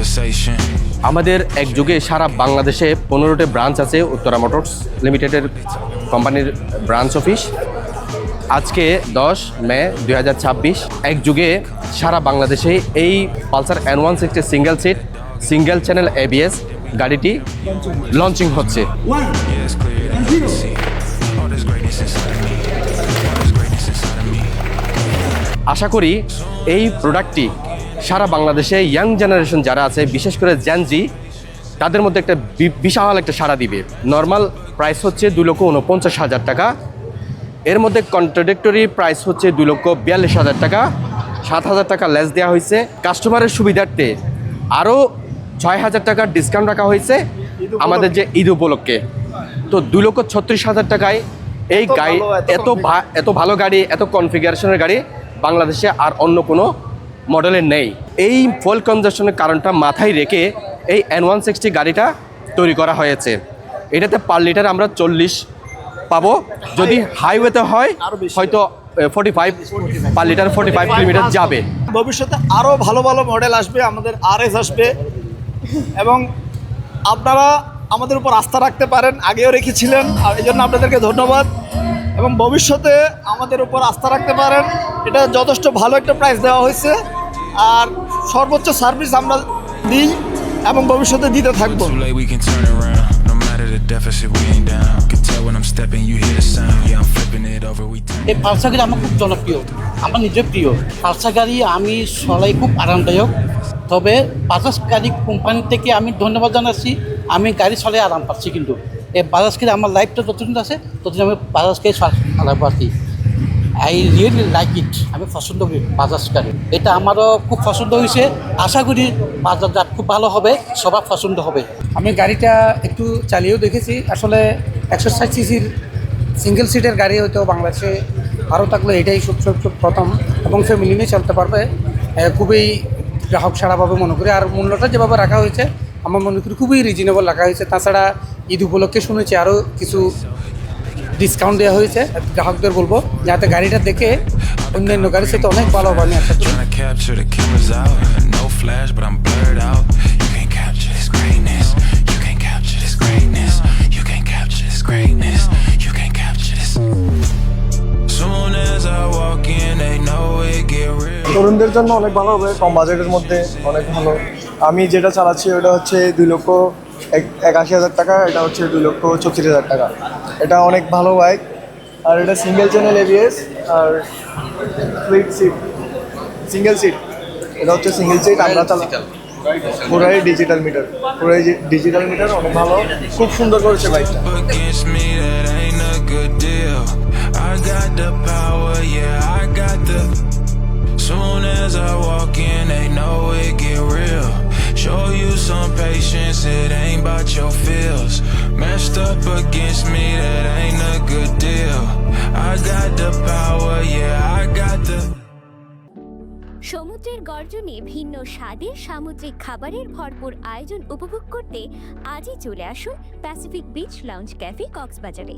conversation. আমাদের এক যুগে সারা বাংলাদেশে 15টি ব্রাঞ্চ আছে উত্তরা মোটরস লিমিটেডের কোম্পানির ব্রাঞ্চ অফিস। আজকে 10 মে 2026 এক যুগে সারা বাংলাদেশে এই Pulsar N160 single seat single channel ABS গাড়িটি লঞ্চিং হচ্ছে। Yeah, it's clear that you can see all this greatness inside of me. All this greatness inside of me. আশা করি এই প্রোডাক্টটি সারা বাংলাদেশে ইয়াং জেনারেশন যারা আছে বিশেষ করে জেনজি তাদের মধ্যে একটা বিশাল একটা সাড়া দিবে। নর্মাল প্রাইস হচ্ছে 2,49,000 টাকা, এর মধ্যে কন্ট্রাডিক্টরি প্রাইস হচ্ছে 2,42,000 টাকা, 7,000 টাকা লেস দেওয়া হয়েছে। কাস্টমারের সুবিধার্থে আরও 6,000 টাকার ডিসকাউন্ট রাখা হয়েছে আমাদের যে ঈদ উপলক্ষে। তো 2,36,000 টাকায় এই গাড়ি এত ভালো গাড়ি, এত কনফিগারেশনের গাড়ি বাংলাদেশে আর অন্য কোনো মডেলের নেই। এই ফুয়েল কনজাম্পশনের কারণটা মাথায় রেখে এই N160 গাড়িটা তৈরি করা হয়েছে। এটাতে পার লিটার আমরা 40 পাবো, যদি হাইওয়েতে হয় হয়তো 45 পার লিটার 45 কিলোমিটার যাবে। ভবিষ্যতে আরও ভালো ভালো মডেল আসবে, আমাদের RS আসবে এবং আপনারা আমাদের উপর আস্থা রাখতে পারেন, আগেও রেখেছিলেন, আর এই জন্য আপনাদেরকে ধন্যবাদ। এবং ভবিষ্যতে আমাদের উপর আস্থা রাখতে পারেন, এটা যথেষ্ট ভালো একটা প্রাইস দেওয়া হয়েছে আর সর্বোচ্চ সার্ভিস আমরা দিই এবং ভবিষ্যতে দিতে থাকবো। Too late, we can turn around. No matter the deficit, we ain't down. Can tell when I'm stepping, you hear the sound. Yeah, I'm flipping it over, we turn. এই পালসার গাড়ি আমার খুব জনপ্রিয়, আমার নিজের প্রিয় পালসার গাড়ি। আমি চলাই খুব আরামদায়ক। তবে বাজাজ গাড়ি কোম্পানি থেকে আমি ধন্যবাদ জানাচ্ছি, আমি গাড়ি চলাই আরাম পাচ্ছি। কিন্তু এই বাজাজ গাড়ি আমার লাইফটা যতদিন আছে ততদিন আমি বাজাজ গাড়ি আরাম পাচ্ছি। আই রিয়েলি লাইক ইট, আমি পছন্দ করি বাজাজ গাড়ি। এটা আমারও খুব পছন্দ হয়েছে, আশা করি বাজাজ খুব ভালো হবে, সবার পছন্দ হবে। আমি গাড়িটা একটু চালিয়েও দেখেছি। আসলে 160 সিসির সিঙ্গেল সিটের গাড়ি হয়তো বাংলাদেশে আরও থাকলে এটাই সব প্রথম, এবং ফ্যামিলি নিয়ে চলতে পারবে। খুবই গ্রাহক সাড়া পাবে মনে করি। আর মূল্যটা যেভাবে রাখা হয়েছে আমার মনে করি খুবই রিজনেবল রাখা হয়েছে। তাছাড়া ঈদ উপলক্ষে শুনেছি আরও কিছু ডিসকাউন্ট দেওয়া হয়েছে। গ্রাহকদের বলবো যাতে গাড়িটা দেখে অন্যান্য গাড়ির সাথে অনেক ভালো হবে আমি আশা করি। Trying to capture the cameras out. No flash, but I'm blurred out. You can't capture this greatness. You can't capture this greatness. You can't capture this greatness. You can't capture this. Soon as I walk in, they know it get real. তরুণদের জন্য অনেক ভালো হবে, কম বাজেটের মধ্যে অনেক ভালো। আমি যেটা চালাচ্ছি ওটা হচ্ছে 2,81,000 টাকা, এটা হচ্ছে 2,34,000 টাকা। এটা অনেক ভালো বাইক, আর এটা সিঙ্গেল চ্যানেল ABS আর ফ্লিট সিট সিঙ্গেল সিট। এটা হচ্ছে সিঙ্গেল সিট, আমরা পুরাই ডিজিটাল মিটার, অনেক ভালো, খুব সুন্দর করেছে বাইকটা। Against me, that ain't a good deal. I got the power, yeah, I got the. Soon as I walk in, they know it get real. Show you some patience, it ain't about your feels. Messed up against me, that ain't a good deal. I got the power, yeah, I got the. সমুদ্রের গর্জনে ভিন্ন স্বাদের সামুদ্রিক খাবারের ভরপুর আয়োজন উপভোগ করতে আজই চলে আসুন প্যাসিফিক বিচ লাউঞ্জ ক্যাফে কক্সবাজারে।